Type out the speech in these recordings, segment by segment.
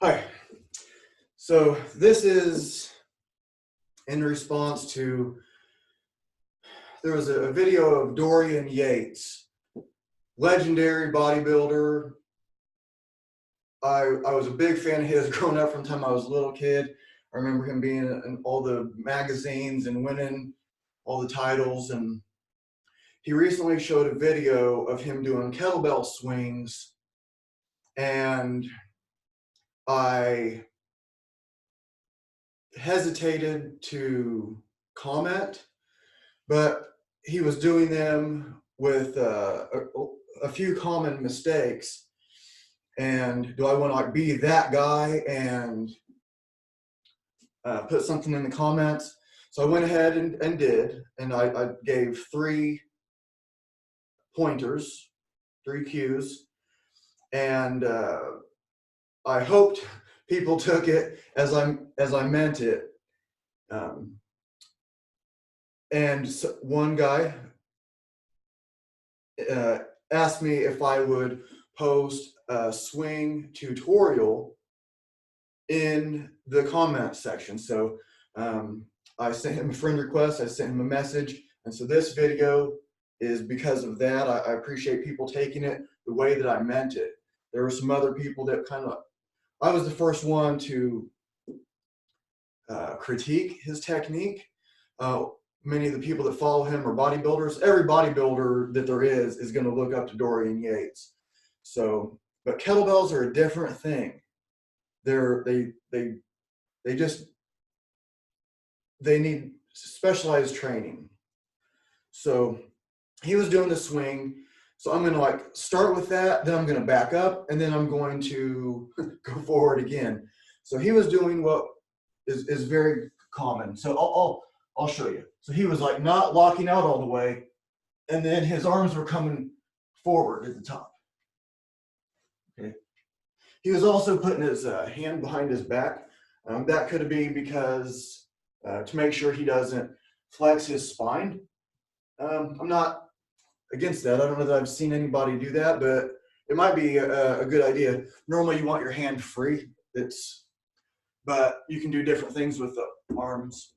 Hi. So this is in response to, there was a video of Dorian Yates, legendary bodybuilder. I was a big fan of his growing up from the time I was a little kid. I remember him being in all the magazines and winning all the titles. And he recently showed a video of him doing kettlebell swings. And I hesitated to comment, but he was doing them with a few common mistakes. And do I want to like be that guy and put something in the comments? So I went ahead and did, and I gave 3 pointers, 3 cues, and I hoped people took it as I meant it. And so one guy asked me if I would post a swing tutorial in the comment section. So I sent him a friend request, I sent him a message, and so this video is because of that. I appreciate people taking it the way that I meant it. There were some other people that I was the first one to critique his technique. Many of the people that follow him are bodybuilders. Every bodybuilder that there is going to look up to Dorian Yates. So, but kettlebells are a different thing. They need specialized training. So he was doing the swing. So I'm going to like start with that, then I'm going to back up, and then I'm going to go forward again. So he was doing what is very common. So I'll show you. So he was like not locking out all the way, and then his arms were coming forward at the top. Okay. He was also putting his hand behind his back. That could be because to make sure he doesn't flex his spine. I'm not against that. I don't know that I've seen anybody do that, but it might be a good idea. Normally you want your hand free. But you can do different things with the arms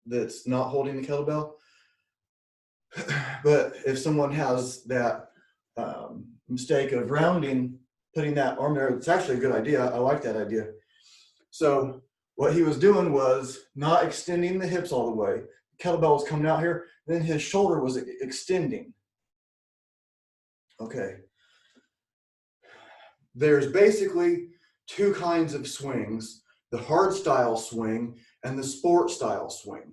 that's not holding the kettlebell. But if someone has that mistake of rounding, putting that arm there, it's actually a good idea. I like that idea. So what he was doing was not extending the hips all the way. The kettlebell was coming out here, then his shoulder was extending. Okay. There's basically 2 kinds of swings: the hard style swing and the sport style swing.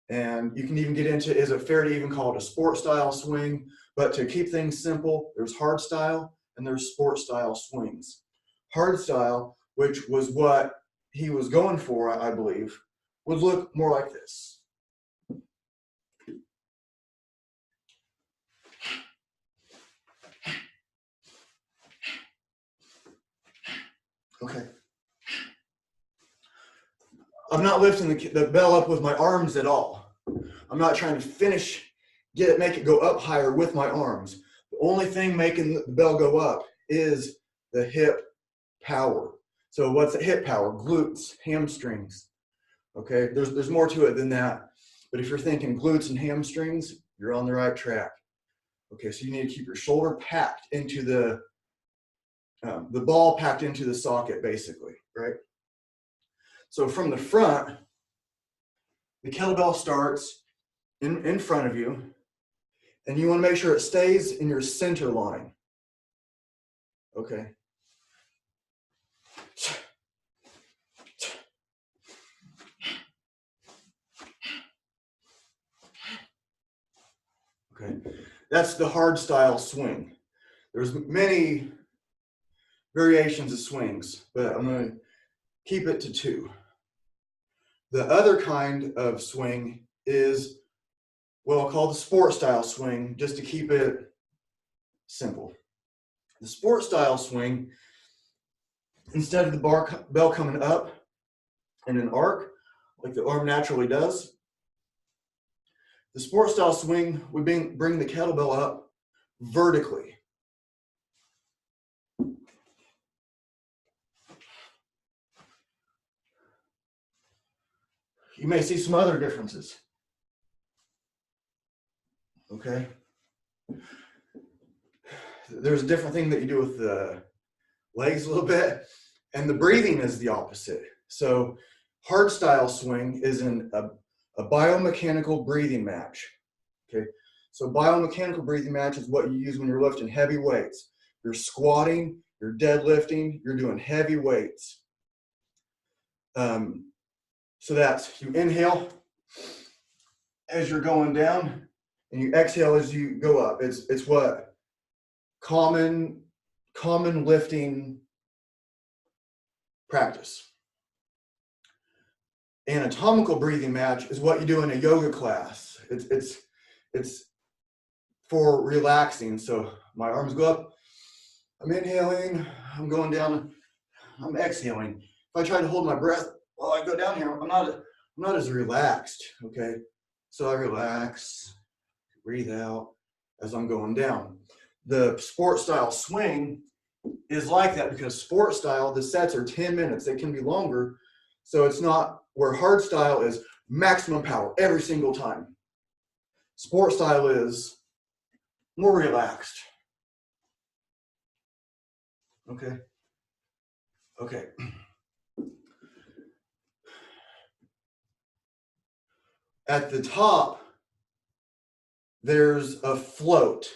And you can even get into, is it fair to even call it a sport style swing? But to keep things simple, there's hard style and there's sport style swings. Hard style, which was what he was going for, I believe, would look more like this. Okay. I'm not lifting the bell up with my arms at all. I'm not trying to make it go up higher with my arms. The only thing making the bell go up is the hip power. So what's the hip power? Glutes, hamstrings. Okay, there's more to it than that. But if you're thinking glutes and hamstrings, you're on the right track. Okay, so you need to keep your shoulder packed into the ball packed into the socket, basically, right? So from the front, the kettlebell starts in front of you, and you want to make sure it stays in your center line. Okay. Okay, that's the hard style swing. There's many variations of swings, but I'm going to keep it to 2. The other kind of swing is what I'll call the sport style swing, just to keep it simple. The sport style swing, instead of the bell coming up in an arc like the arm naturally does, the sport style swing would bring the kettlebell up vertically. you may see some other differences. Okay. There's a different thing that you do with the legs a little bit, and the breathing is the opposite. So hard style swing is a biomechanical breathing match. Okay. So biomechanical breathing match is what you use when you're lifting heavy weights. You're squatting, you're deadlifting, you're doing heavy weights. So that's, you inhale as you're going down, and you exhale as you go up. It's what common lifting practice. Anatomical breathing match is what you do in a yoga class. It's for relaxing. So my arms go up, I'm inhaling, I'm going down, I'm exhaling. If I try to hold my breath while I go down here, I'm not as relaxed. Okay, so I relax, breathe out as I'm going down. The sport style swing is like that, because sport style, the sets are 10 minutes. They can be longer. So it's not where hard style is maximum power every single time. Sport style is more relaxed. Okay. Okay. At the top, there's a float.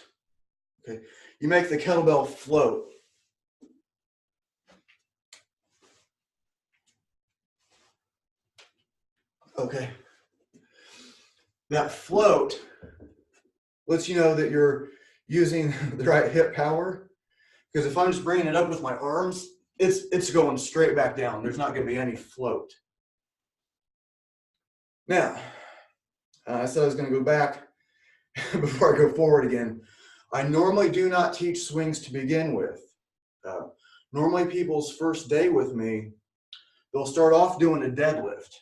Okay. You make the kettlebell float. Okay. That float lets you know that you're using the right hip power. Because if I'm just bringing it up with my arms, it's going straight back down. There's not going to be any float. Now, I said I was going to go back before I go forward again. I normally do not teach swings to begin with. Normally people's first day with me, they'll start off doing a deadlift.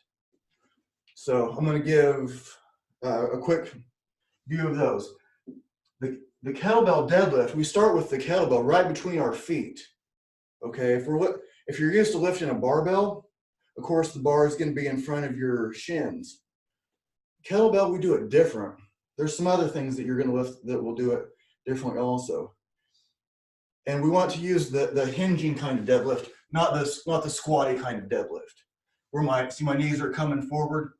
So I'm going to give a quick view of those. The kettlebell deadlift, we start with the kettlebell right between our feet. Okay, if you're used to lifting a barbell, of course the bar is going to be in front of your shins. Kettlebell, we do it different. There's some other things that you're going to lift that will do it differently also. And we want to use the hinging kind of deadlift, not the squatty kind of deadlift, where my knees are coming forward.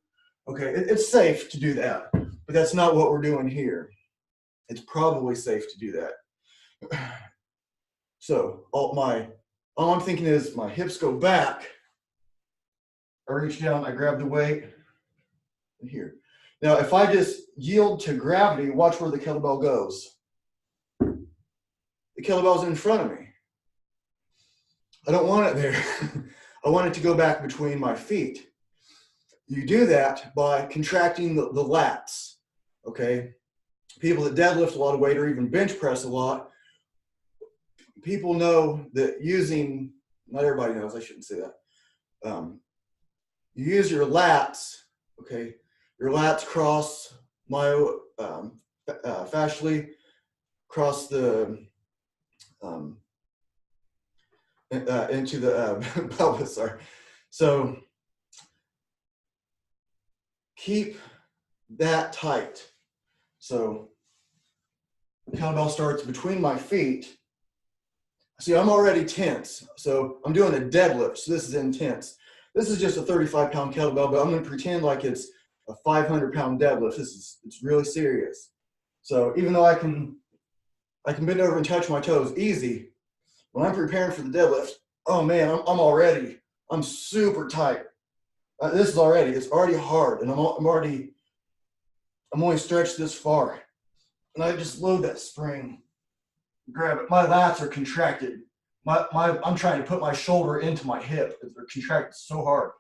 Okay, it's safe to do that, but that's not what we're doing here. It's probably safe to do that. So all I'm thinking is my hips go back. I reach down, I grab the weight, and here. Now, if I just yield to gravity, watch where the kettlebell goes. The kettlebell's in front of me. I don't want it there. I want it to go back between my feet. You do that by contracting the lats, okay? People that deadlift a lot of weight or even bench press a lot, people know that using, not everybody knows, I shouldn't say that. You use your lats, okay? Your lats cross fascially, cross the, into the pelvis, sorry. So keep that tight. So the kettlebell starts between my feet. See, I'm already tense. So I'm doing a deadlift, so this is intense. This is just a 35-pound kettlebell, but I'm going to pretend like it's a 500-pound deadlift. It's really serious. So even though I can bend over and touch my toes easy, when I'm preparing for the deadlift, oh man, I'm super tight. It's already hard, and I'm only stretched this far. And I just load that spring, grab it. My lats are contracted. I'm trying to put my shoulder into my hip. They're contracted so hard.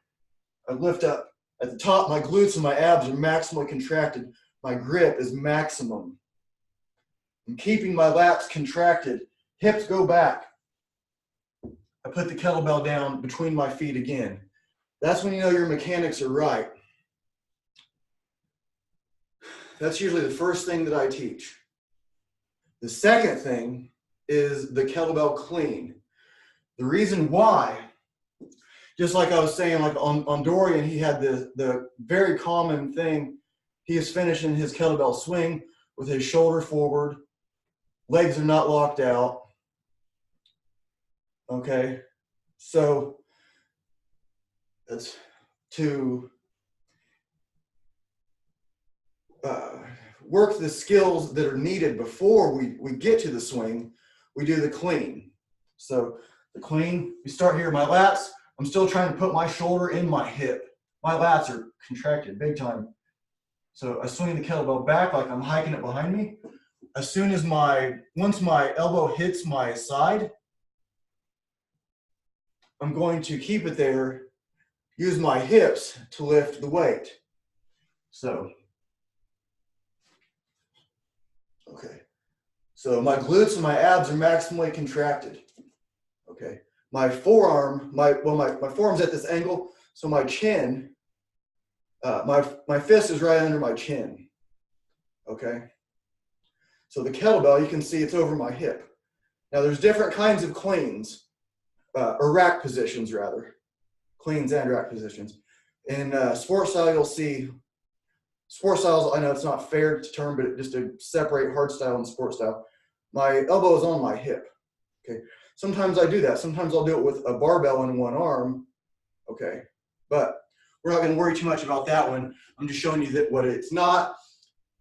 I lift up. At the top, my glutes and my abs are maximally contracted. My grip is maximum. I'm keeping my lats contracted. Hips go back. I put the kettlebell down between my feet again. That's when you know your mechanics are right. That's usually the first thing that I teach. The second thing is the kettlebell clean. The reason why just like I was saying, like on Dorian, he had the very common thing. He is finishing his kettlebell swing with his shoulder forward, legs are not locked out. Okay, so that's to work the skills that are needed before we get to the swing. We do the clean. So the clean, we start here, my lats, I'm still trying to put my shoulder in my hip. My lats are contracted big time. So I swing the kettlebell back like I'm hiking it behind me. As soon as once my elbow hits my side, I'm going to keep it there, use my hips to lift the weight. So, okay. So my glutes and my abs are maximally contracted. Okay. My forearm, my forearm's at this angle, so my chin, my fist is right under my chin. Okay. So the kettlebell, you can see it's over my hip. Now there's different kinds of cleans, or rack positions rather. Cleans and rack positions. In sports style, you'll see, sports styles, I know it's not fair to term, but just to separate hard style and sports style, my elbow is on my hip. Okay. Sometimes I do that. Sometimes I'll do it with a barbell in one arm. Okay. But we're not going to worry too much about that one. I'm just showing you that what it's not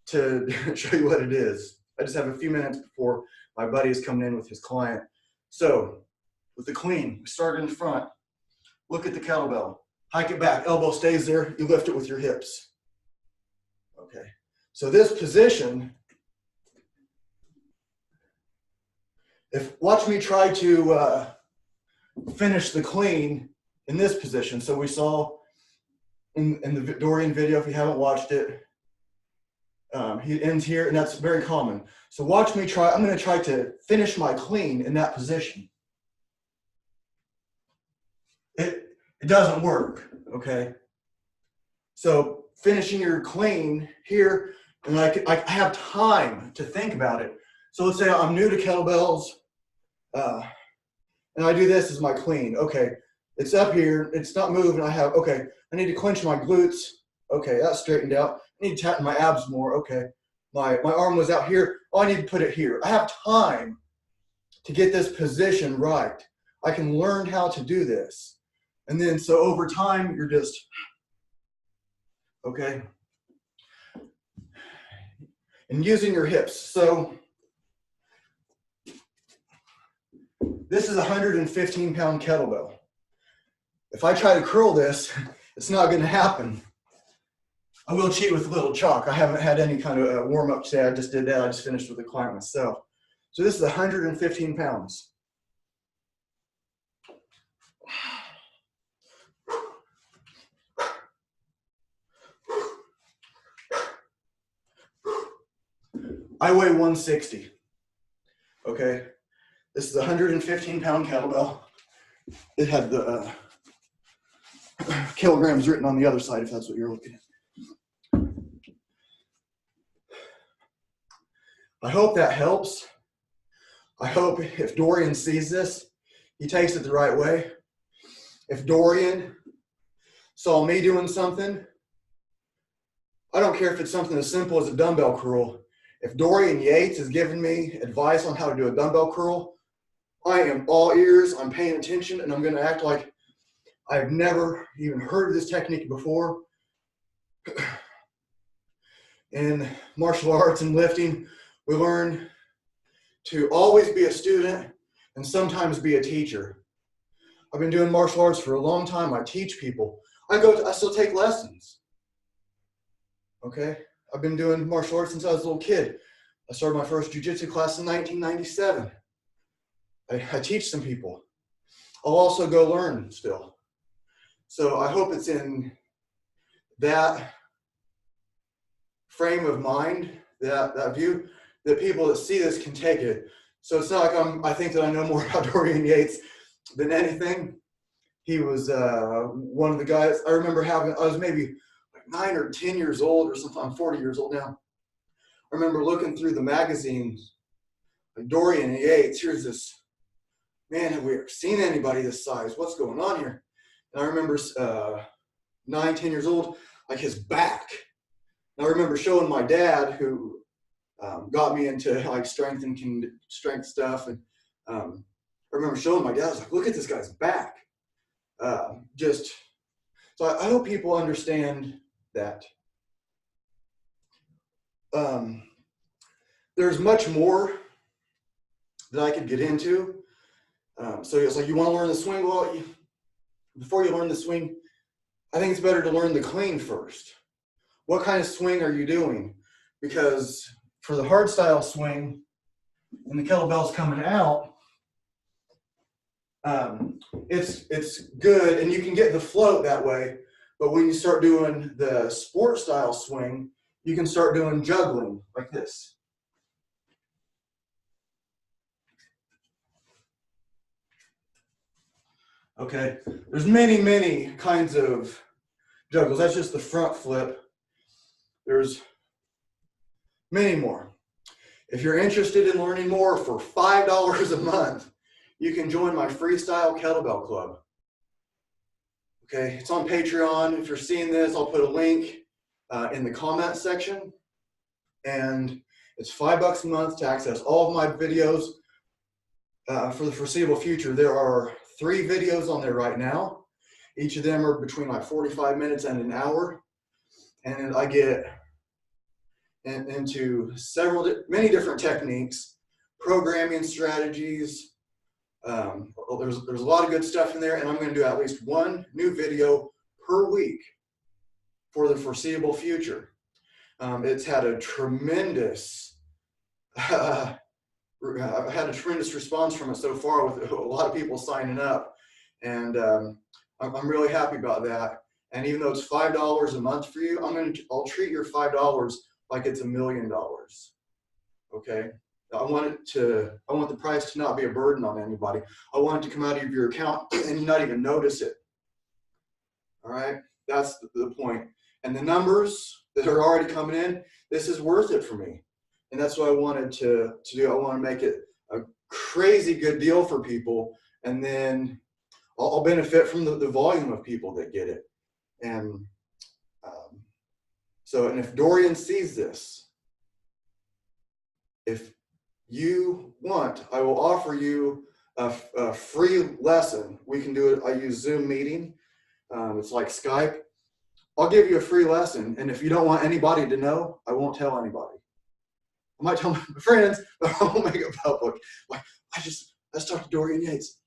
to show you what it is. I just have a few minutes before my buddy is coming in with his client. So with the clean, we start in the front. Look at the kettlebell. Hike it back. Elbow stays there. You lift it with your hips. Okay. So this position, watch me try to finish the clean in this position. So we saw in the Dorian video, if you haven't watched it, he ends here, and that's very common. So watch me try. I'm going to try to finish my clean in that position. It doesn't work, okay? So finishing your clean here, and I have time to think about it. So let's say I'm new to kettlebells, and I do this as my clean. Okay, it's up here, it's not moving. Okay, I need to clench my glutes. Okay, that's straightened out. I need to tighten my abs more. Okay, my arm was out here. Oh, I need to put it here. I have time to get this position right. I can learn how to do this. And then, so over time, you're just, okay, and using your hips. So this is a 115-pound kettlebell. If I try to curl this, it's not going to happen. I will cheat with a little chalk. I haven't had any kind of warm-up today. I just did that. I just finished with the client myself. So this is 115 pounds. I weigh 160. Okay. This is a 115-pound kettlebell. It had the kilograms written on the other side, if that's what you're looking at. I hope that helps. I hope if Dorian sees this, he takes it the right way. If Dorian saw me doing something, I don't care if it's something as simple as a dumbbell curl. If Dorian Yates is giving me advice on how to do a dumbbell curl, I am all ears, I'm paying attention, and I'm going to act like I've never even heard of this technique before. In martial arts and lifting, we learn to always be a student and sometimes be a teacher. I've been doing martial arts for a long time. I teach people. I still take lessons. Okay? I've been doing martial arts since I was a little kid. I started my first jiu-jitsu class in 1997. I teach some people. I'll also go learn still. So I hope it's in that frame of mind, that view, that people that see this can take it. So it's not like I think that I know more about Dorian Yates than anything. He was one of the guys, I remember I was maybe like 9 or 10 years old or something. I'm 40 years old now. I remember looking through the magazines, like Dorian Yates, here's this, man, have we ever seen anybody this size? What's going on here? And I remember 9, 10 years old, like his back. And I remember showing my dad, who got me into like strength stuff. And I remember showing my dad, I was like, look at this guy's back. So I hope people understand that there's much more that I could get into. So it's like, you want to learn the swing? Well, before you learn the swing, I think it's better to learn the clean first. What kind of swing are you doing? Because for the hard style swing, when the kettlebell's coming out, it's good, and you can get the float that way. But when you start doing the sport style swing, you can start doing juggling like this. Okay, there's many, many kinds of juggles. That's just the front flip. There's many more. If you're interested in learning more, for $5 a month, you can join my Freestyle Kettlebell Club. Okay, it's on Patreon. If you're seeing this, I'll put a link in the comment section. And it's $5 a month to access all of my videos for the foreseeable future. There are 3 videos on there right now. Each of them are between like 45 minutes and an hour. And I get into many different techniques, programming strategies. There's a lot of good stuff in there, and I'm going to do at least 1 new video per week for the foreseeable future. It's had a tremendous, I've had a tremendous response from it so far, with a lot of people signing up, and I'm really happy about that. And even though it's $5 a month for you, I'll treat your $5 like it's $1 million. Okay. I want the price to not be a burden on anybody. I want it to come out of your account and you not even notice it. All right, that's the point. And the numbers that are already coming in, this is worth it for me. And that's what I wanted to do. I want to make it a crazy good deal for people, and then I'll benefit from the volume of people that get it. And and if Dorian sees this, if you want, I will offer you a free lesson. We can do it. I use Zoom meeting. It's like Skype. I'll give you a free lesson. And if you don't want anybody to know, I won't tell anybody. I might tell my friends, but I won't make it public. Like, let's talk to Dorian Yates.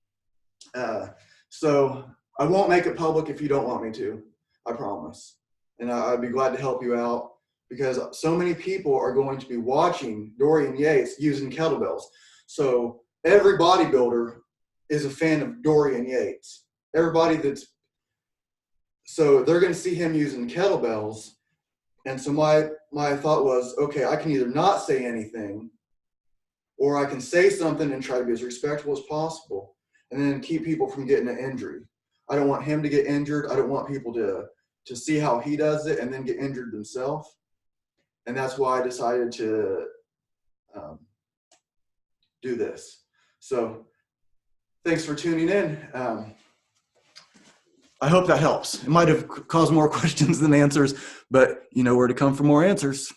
So I won't make it public if you don't want me to. I promise. And I'd be glad to help you out, because so many people are going to be watching Dorian Yates using kettlebells. So every bodybuilder is a fan of Dorian Yates. So they're going to see him using kettlebells. And so my thought was, okay, I can either not say anything, or I can say something and try to be as respectful as possible, and then keep people from getting an injury. I don't want him to get injured. I don't want people to see how he does it and then get injured themselves. And that's why I decided to do this. So thanks for tuning in. I hope that helps. It might have caused more questions than answers, but you know where to come for more answers.